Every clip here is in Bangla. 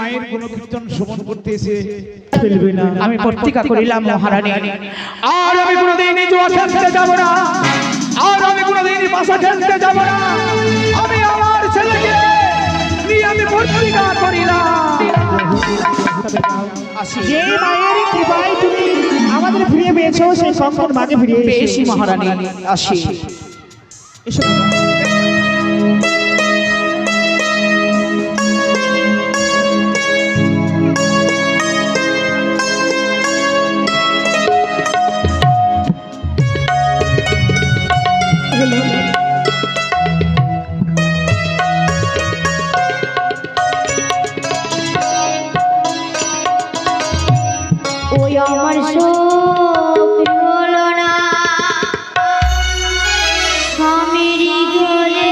মায়ের গুণ কীর্তন শ্রবণ করতে এসে ফেলবে না। আমি প্রতিজ্ঞা করিলাম মহারানী, আর আমি কোনোদিন জুয়া খেলতে যাব না, আর আমি কোনোদিন পাশা খেলতে যাব না। আমি আমার ছেলেকে নিয়ে আমি প্রতিজ্ঞা করিলাম। যে মায়ের কৃপায় তুমি আমাদের ফিরিয়ে পেয়েছো, সেই কখন মাঝে ফিরিয়ে পেয়েছি মহারানী। আসি। এসো। ওই আমার শোক হলো না স্বামীর ঘরে,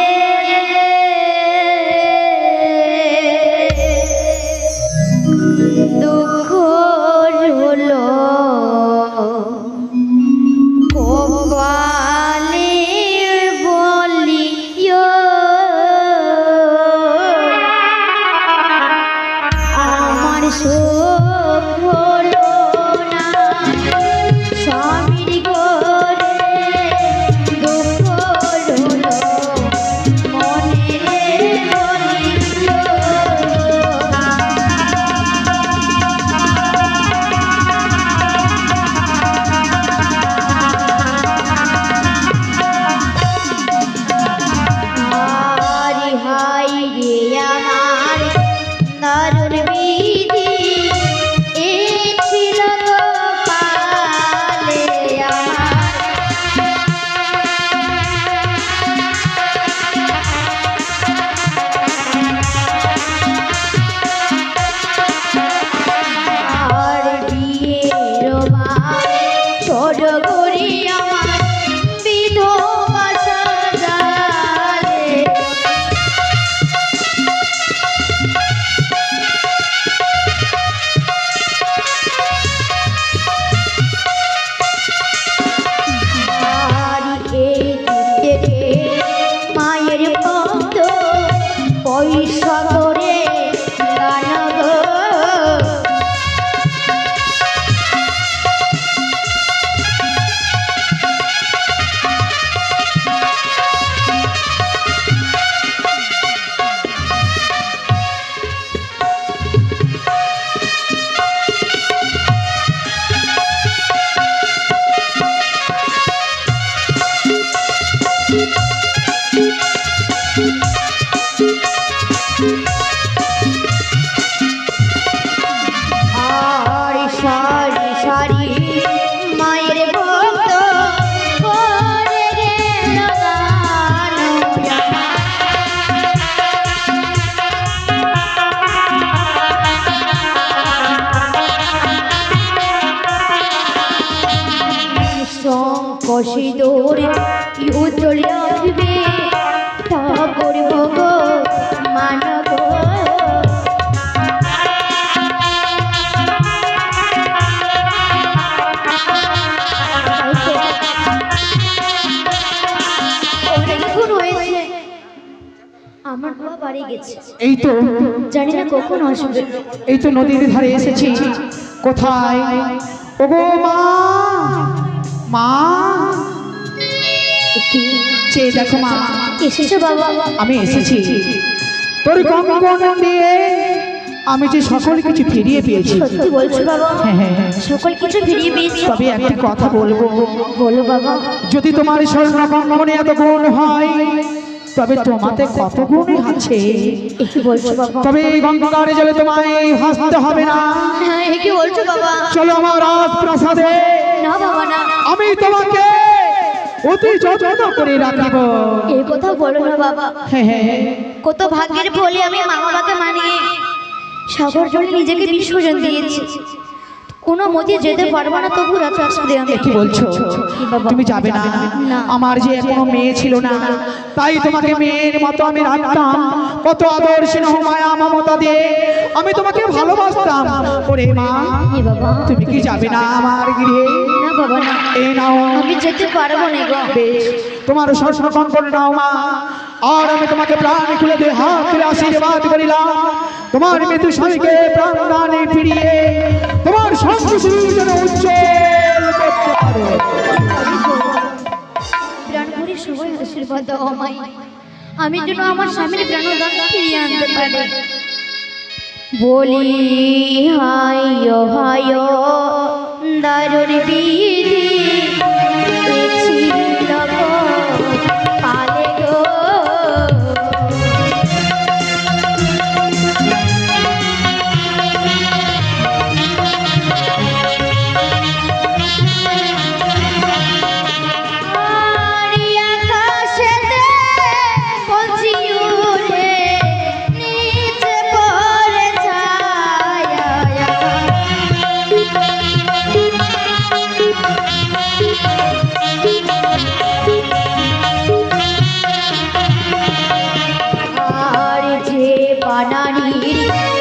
দুঃখ হলো কপালে বলিও আমার শোক হলো না স্বামীর ঘরে, দুঃখ হলো মনে বলিও হারি হাই রে আমার দারুণ বিধি, এ ছিল কপালে আমার। আর বিয়ের বার ছোট করি আমার বিধবা সাজালে। আর এই দিকে মায়ের ভক্ত পয়সা করে গান গো, আর সারি সারি মায়ের ভক্ত করে গেল গান শঙ্খ সিঁদুর উজ্জ্বল রাখবে ঠাকুর ভোগ মানব। আমার বাবা বাড়ি গেছে, এই তো, জানি না কখন আসবে। এই তো নদীর ধারে এসেছি। কোথায়? ওগো মা, মা, কি চেয়ে দেখো মা, এসেছো বাবা? আমি এসেছি। তোর কঙ্কন দিয়ে আমি যে সকল কিছু ফিরিয়ে পেয়েছি। সত্যি বলছো বাবা? হ্যাঁ হ্যাঁ হ্যাঁ। সকল কিছু ফিরিয়ে পেয়েছি? তবে একটি কথা বলবো, বলো বাবা। যদি তোমার স্বর্ণ কঙ্কনে এত গুণ হয়, তবে তোমাতে কত গুণ আছে। কি বলছো বাবা? তবে এই গঙ্গার জলে তোমায় ভাসতে হবে না। হ্যাঁ, কি বলছো বাবা? চলো আমার রাজপ্রাসাদে, না বাবা না, আমি তোমাকে অতি যত্ন করে রাখিব। এই কথা বলো না বাবা। হ্যাঁ হ্যাঁ হ্যাঁ। কত ভাগ্যের ফলে আমি মা বাবাকে মানিয়ে সাগর জলে নিজেকে বিসর্জন দিয়েছি। কোনো মতে যেতে পারবো না, তবু রাজপ্রাসাদে আমি। কি বলছো? তুমি যাবে না? আমার যে এখনো মেয়ে ছিল না, তাই তোমাকে মেয়ের মতো আমি রাখতাম। কত আদর স্নেহ মায়া মমতা দিয়ে আমি তোমাকে ভালোবাসতাম। ওরে মা, তুমি কি যাবে না আমার গৃহে? না বাবা না, এ নাও, আমি যেতে পারবো না গো। বেশ, তোমার স্বর্ণ করে নাও মা। আর আমি তোমাকে প্রাণ খুলে দিয়ে হাত তুলে আশীর্বাদ করিলাম। তোমার মৃত্যু স্বামীকে প্রাণদানে ফিরিয়ে তোমার সংসার যেন উজ্জ্বল করতে পারো। প্রাণপুরি সবাই আশীর্বাদ দাও আমায়, আমি যেন আমার স্বামীর প্রাণদান ফিরিয়ে আনতে পারি। বলি হায় হায় দারুর বিধি ছিল গো পালে গো। বানানির